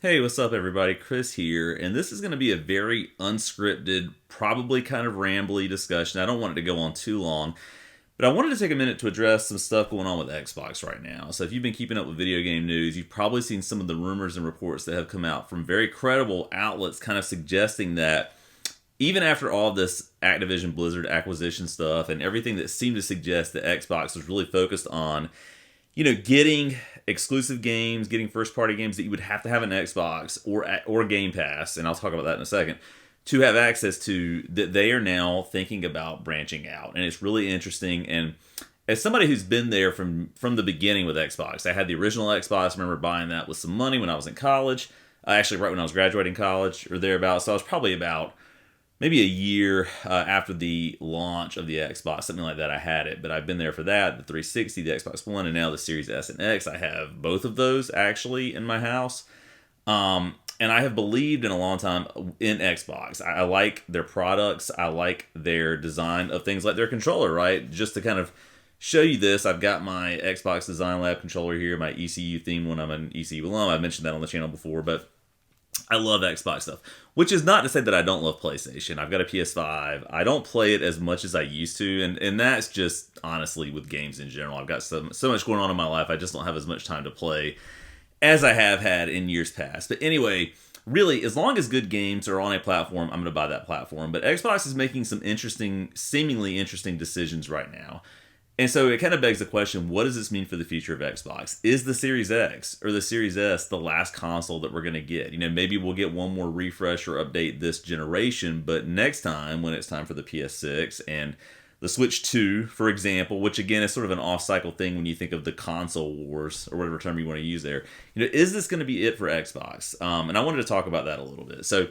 Hey, what's up, everybody? Chris here, and this is going to be a very unscripted, probably kind of rambly discussion. I don't want it to go on too long, but I wanted to take a minute to address some stuff going on with Xbox right now. So, if you've been keeping up with video game news, you've probably seen some of the rumors and reports that have come out from very credible outlets kind of suggesting that even after all this Activision Blizzard acquisition stuff and everything that seemed to suggest that Xbox was really focused on getting exclusive games, getting first party games that you would have to have an Xbox or Game Pass, and I'll talk about that in a second, to have access to, that they are now thinking about branching out. And it's really interesting. And as somebody who's been there from the beginning with Xbox, I had the original Xbox. I remember buying that with some money when I was in college. Actually, right when I was graduating college or thereabouts. So I was probably about maybe a year after the launch of the Xbox, something like that, I had it. But I've been there for that, the 360, the Xbox One, and now the Series S and X. I have both of those actually in my house. And I have believed in a long time in Xbox. I like their products. I like their design of things like their controller, right? Just to kind of show you this, I've got my Xbox Design Lab controller here, my ECU theme when I'm an ECU alum. I've mentioned that on the channel before, but I love Xbox stuff, which is not to say that I don't love PlayStation. I've got a PS5. I don't play it as much as I used to, and that's just honestly with games in general. I've got so much going on in my life, I just don't have as much time to play as I have had in years past. But anyway, really, as long as good games are on a platform, I'm going to buy that platform. But Xbox is making some seemingly interesting decisions right now. And so it kind of begs the question, what does this mean for the future of Xbox? Is the Series X or the Series S the last console that we're going to get? Maybe we'll get one more refresh or update this generation, but next time, when it's time for the PS6 and the Switch 2, for example, which again is sort of an off-cycle thing when you think of the console wars, or whatever term you want to use there, is this going to be it for Xbox? And I wanted to talk about that a little bit. So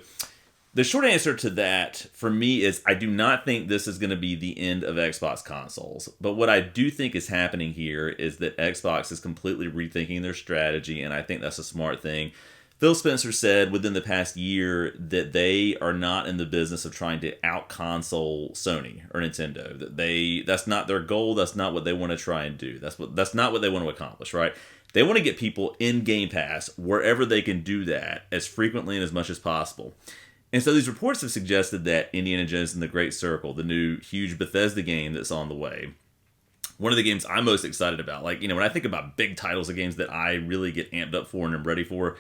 the short answer to that for me is I do not think this is going to be the end of Xbox consoles. But what I do think is happening here is that Xbox is completely rethinking their strategy, and I think that's a smart thing. Phil Spencer said within the past year that they are not in the business of trying to out-console Sony or Nintendo. That's not their goal. That's not what they want to try and do. That's not what they want to accomplish, right? They want to get people in Game Pass wherever they can do that as frequently and as much as possible. And so these reports have suggested that Indiana Jones and the Great Circle, the new huge Bethesda game that's on the way, one of the games I'm most excited about, when I think about big titles of games that I really get amped up for and am ready for,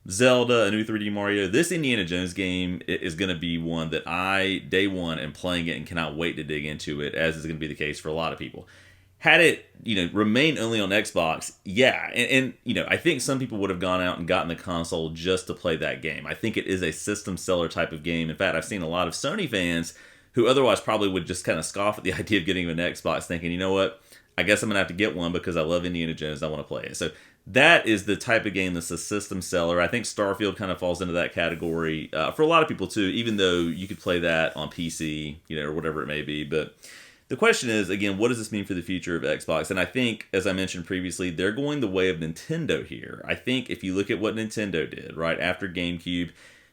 Zelda, a new 3D Mario, this Indiana Jones game is going to be one that I, day one, am playing it and cannot wait to dig into it, as is going to be the case for a lot of people. Had it, remained only on Xbox, yeah, and I think some people would have gone out and gotten the console just to play that game. I think it is a system seller type of game. In fact, I've seen a lot of Sony fans who otherwise probably would just kind of scoff at the idea of getting an Xbox, thinking, you know what, I guess I'm going to have to get one because I love Indiana Jones, I want to play it. So that is the type of game that's a system seller. I think Starfield kind of falls into that category for a lot of people too, even though you could play that on PC, or whatever it may be, but the question is, again, what does this mean for the future of Xbox? And I think, as I mentioned previously, they're going the way of Nintendo here. I think if you look at what Nintendo did, right, after GameCube,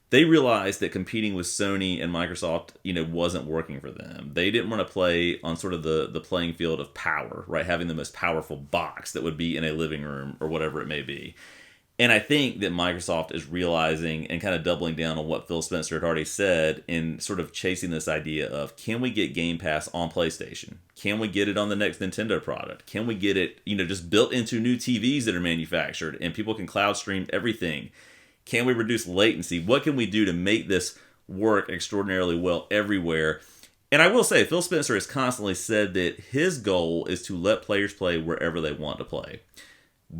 they realized that competing with Sony and Microsoft, wasn't working for them. They didn't want to play on sort of the playing field of power, right, having the most powerful box that would be in a living room or whatever it may be. And I think that Microsoft is realizing and kind of doubling down on what Phil Spencer had already said in sort of chasing this idea of, can we get Game Pass on PlayStation? Can we get it on the next Nintendo product? Can we get it, just built into new TVs that are manufactured and people can cloud stream everything? Can we reduce latency? What can we do to make this work extraordinarily well everywhere? And I will say, Phil Spencer has constantly said that his goal is to let players play wherever they want to play.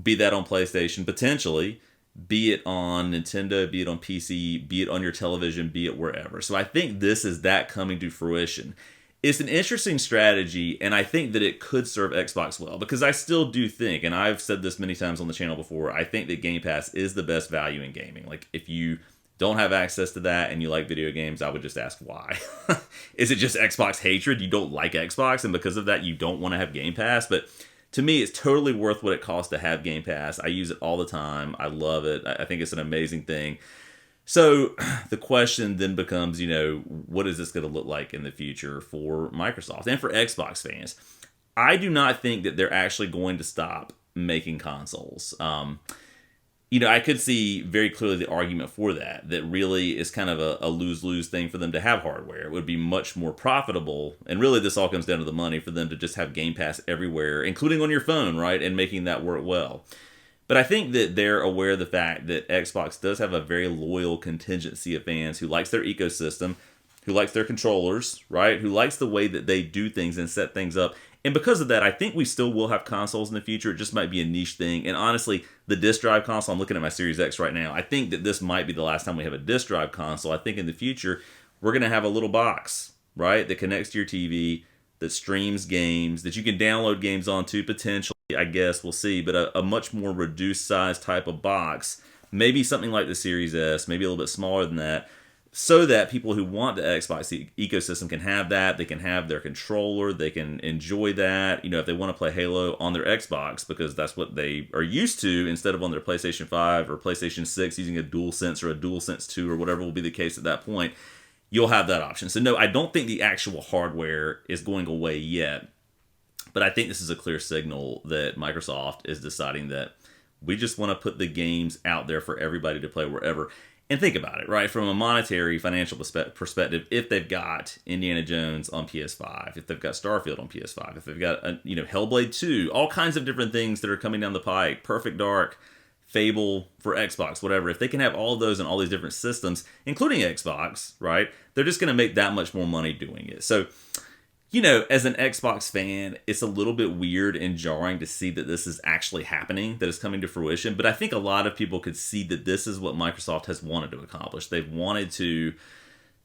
Be that on PlayStation, potentially, be it on Nintendo, be it on PC, be it on your television, be it wherever. So I think this is that coming to fruition. It's an interesting strategy, and I think that it could serve Xbox well, because I still do think, and I've said this many times on the channel before, I think that Game Pass is the best value in gaming. Like, if you don't have access to that and you like video games, I would just ask why. Is it just Xbox hatred? You don't like Xbox, and because of that, you don't want to have Game Pass? But to me, it's totally worth what it costs to have Game Pass. I use it all the time. I love it. I think it's an amazing thing. So the question then becomes, what is this going to look like in the future for Microsoft and for Xbox fans? I do not think that they're actually going to stop making consoles. I could see very clearly the argument for that, that really is kind of a lose-lose thing for them to have hardware. It would be much more profitable, and really this all comes down to the money, for them to just have Game Pass everywhere, including on your phone, right, and making that work well. But I think that they're aware of the fact that Xbox does have a very loyal contingency of fans who likes their ecosystem, who likes their controllers, right, who likes the way that they do things and set things up. And because of that, I think we still will have consoles in the future. It just might be a niche thing. And honestly, the disc drive console, I'm looking at my Series X right now, I think that this might be the last time we have a disc drive console. I think in the future, we're going to have a little box, right, that connects to your TV, that streams games, that you can download games onto potentially, I guess, we'll see, but a much more reduced size type of box. Maybe something like the Series S, maybe a little bit smaller than that, so that people who want the Xbox ecosystem can have that. They can have their controller. They can enjoy that. If they want to play Halo on their Xbox, because that's what they are used to, instead of on their PlayStation 5 or PlayStation 6 using a DualSense or a DualSense 2 or whatever will be the case at that point, you'll have that option. So no, I don't think the actual hardware is going away yet. But I think this is a clear signal that Microsoft is deciding that we just want to put the games out there for everybody to play wherever. And think about it, right? From a monetary, financial perspective, if they've got Indiana Jones on PS5, if they've got Starfield on PS5, if they've got Hellblade 2, all kinds of different things that are coming down the pike, Perfect Dark, Fable for Xbox, whatever. If they can have all of those on all these different systems, including Xbox, right? They're just going to make that much more money doing it. So, as an Xbox fan, it's a little bit weird and jarring to see that this is actually happening, that it's coming to fruition. But I think a lot of people could see that this is what Microsoft has wanted to accomplish. They've wanted to,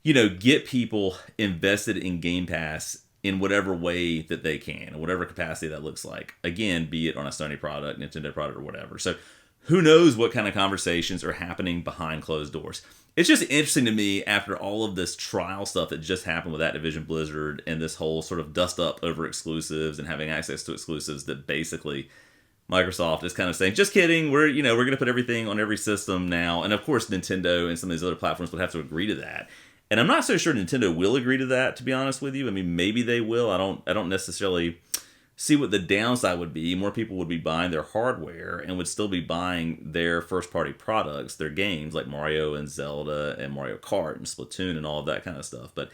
get people invested in Game Pass in whatever way that they can, in whatever capacity that looks like. Again, be it on a Sony product, Nintendo product, or whatever. So who knows what kind of conversations are happening behind closed doors. It's just interesting to me, after all of this trial stuff that just happened with Activision Blizzard and this whole sort of dust up over exclusives and having access to exclusives, that basically Microsoft is kind of saying, just kidding, we're going to put everything on every system now. And of course, Nintendo and some of these other platforms would have to agree to that. And I'm not so sure Nintendo will agree to that, to be honest with you. I mean, maybe they will. I don't necessarily see what the downside would be. More people would be buying their hardware and would still be buying their first-party products, their games like Mario and Zelda and Mario Kart and Splatoon and all of that kind of stuff. But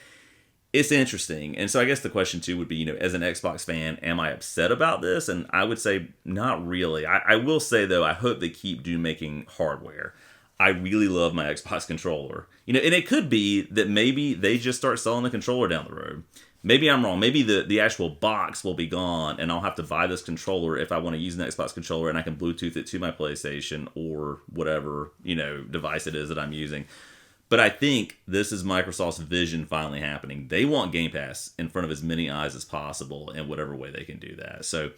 it's interesting. And so I guess the question, too, would be, as an Xbox fan, am I upset about this? And I would say not really. I will say, though, I hope they keep making hardware. I really love my Xbox controller. And it could be that maybe they just start selling the controller down the road. Maybe I'm wrong. Maybe the actual box will be gone, and I'll have to buy this controller if I want to use an Xbox controller, and I can Bluetooth it to my PlayStation or whatever, device it is that I'm using. But I think this is Microsoft's vision finally happening. They want Game Pass in front of as many eyes as possible in whatever way they can do that. So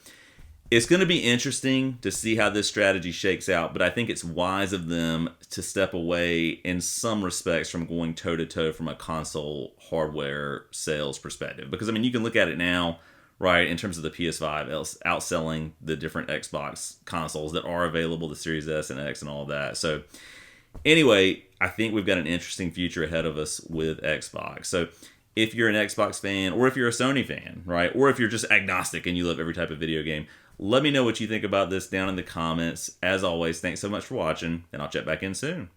it's going to be interesting to see how this strategy shakes out, but I think it's wise of them to step away in some respects from going toe-to-toe from a console hardware sales perspective. Because, you can look at it now, right, in terms of the PS5 outselling the different Xbox consoles that are available, the Series S and X and all of that. So anyway, I think we've got an interesting future ahead of us with Xbox. So if you're an Xbox fan, or if you're a Sony fan, right, or if you're just agnostic and you love every type of video game, let me know what you think about this down in the comments. As always, thanks so much for watching, and I'll check back in soon.